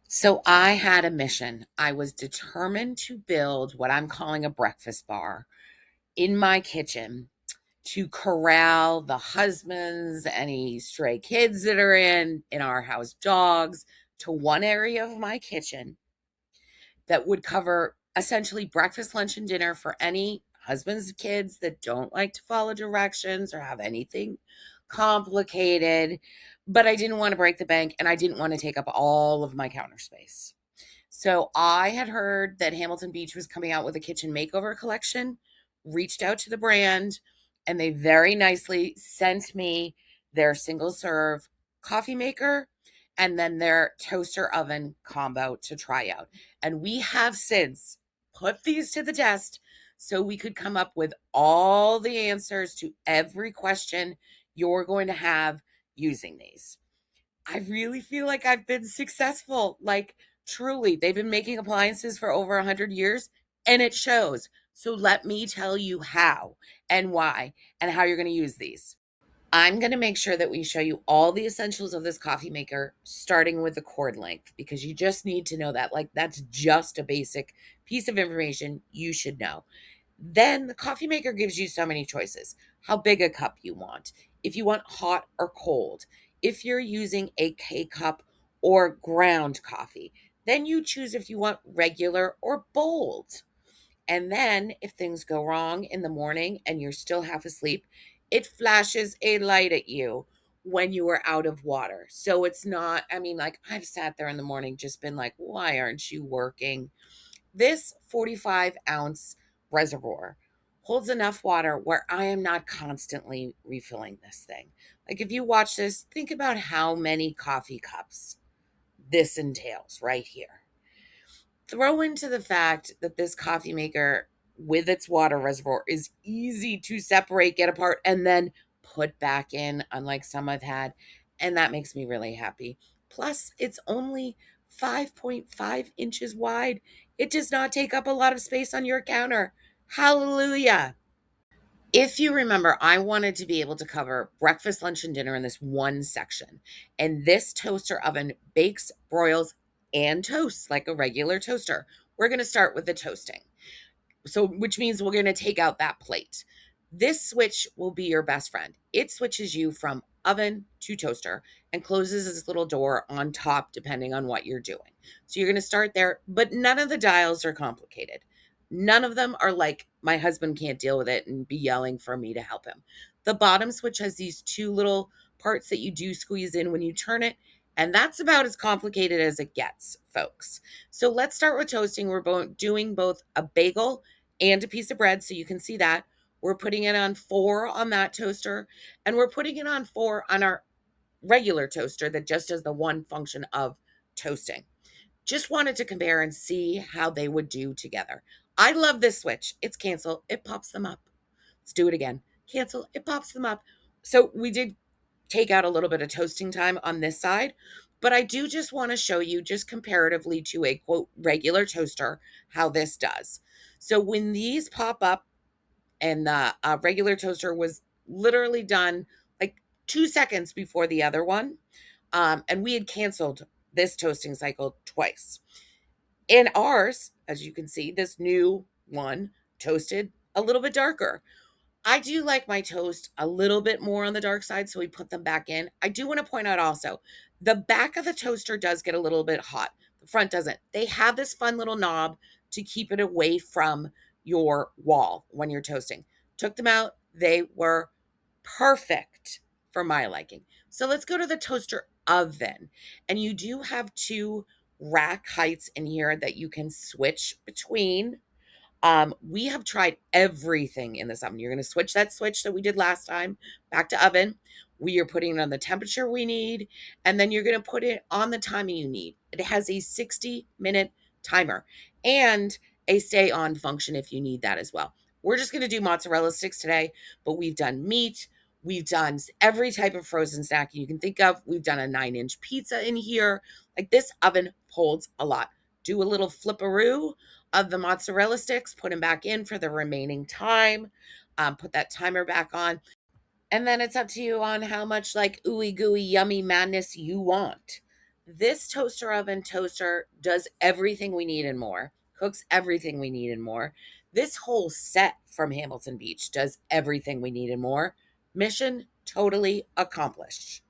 So I had a mission. I was determined to build what I'm calling a breakfast bar in my kitchen to corral the husbands, any stray kids that are in our house, dogs, to one area of my kitchen that would cover essentially breakfast, lunch, and dinner for any husbands, kids that don't like to follow directions or have anything complicated. But I didn't want to break the bank and I didn't want to take up all of my counter space. So I had heard that Hamilton Beach was coming out with a kitchen makeover collection, reached out to the brand, and they very nicely sent me their single serve coffee maker and then their toaster oven combo to try out. And we have since put these to the test so we could come up with all the answers to every question you're going to have using these. I really feel like I've been successful. Like, truly, they've been making appliances for over 100 years and it shows. So, let me tell you how and why and how you're going to use these. I'm going to make sure that we show you all the essentials of this coffee maker, starting with the cord length, because you just need to know that. Like, that's just a basic piece of information you should know. Then the coffee maker gives you so many choices. How big a cup you want, if you want hot or cold, if you're using a K cup or ground coffee. Then you choose if you want regular or bold. And then if things go wrong in the morning and you're still half asleep, it flashes a light at you when you are out of water. So it's not, I mean, like I've sat there in the morning just been like, why aren't you working? This 45-ounce reservoir holds enough water where I am not constantly refilling this thing. Like, if you watch this, think about how many coffee cups this entails right here. Throw into the fact that this coffee maker with its water reservoir is easy to separate, get apart, and then put back in, unlike some I've had. And that makes me really happy. Plus, it's only 5.5 inches wide. It does not take up a lot of space on your counter. Hallelujah. If you remember, I wanted to be able to cover breakfast, lunch, and dinner in this one section. And this toaster oven bakes, broils, and toasts like a regular toaster. We're going to start with the toasting. So, which means we're going to take out that plate. This switch will be your best friend. It switches you from oven to toaster and closes this little door on top depending on what you're doing. So you're going to start there, but none of the dials are complicated. None of them are like my husband can't deal with it and be yelling for me to help him. The bottom switch has these two little parts that you do squeeze in when you turn it, and that's about as complicated as it gets, folks. So let's start with toasting. We're doing both a bagel and a piece of bread, so you can see that. We're putting it on 4 on that toaster, and we're putting it on 4 on our regular toaster that just does the one function of toasting. Just wanted to compare and see how they would do together. I love this switch. It's cancel, it pops them up. Let's do it again. Cancel, it pops them up. So we did take out a little bit of toasting time on this side, but I do just want to show you just comparatively to a quote regular toaster how this does. So when these pop up, and the regular toaster was literally done like 2 seconds before the other one, and we had canceled this toasting cycle twice. And ours, as you can see, this new one toasted a little bit darker. I do like my toast a little bit more on the dark side, so we put them back in. I do want to point out also, the back of the toaster does get a little bit hot. The front doesn't. They have this fun little knob to keep it away from your wall when you're toasting. Took them out. They were perfect for my liking. So let's go to the toaster oven. And you do have two rack heights in here that you can switch between. We have tried everything in this oven. You're going to switch that switch that we did last time back to oven. We are putting it on the temperature we need, and then you're going to put it on the timing you need. It has a 60-minute timer and a stay on function if you need that as well. We're just going to do mozzarella sticks today, but we've done meat. We've done every type of frozen snack you can think of. We've done a 9-inch pizza in here. Like, this oven holds a lot. Do a little flipperoo of the mozzarella sticks, put them back in for the remaining time, put that timer back on. And then it's up to you on how much like ooey gooey yummy madness you want. This toaster oven toaster does everything we need and more, cooks everything we need and more. This whole set from Hamilton Beach does everything we need and more. Mission totally accomplished.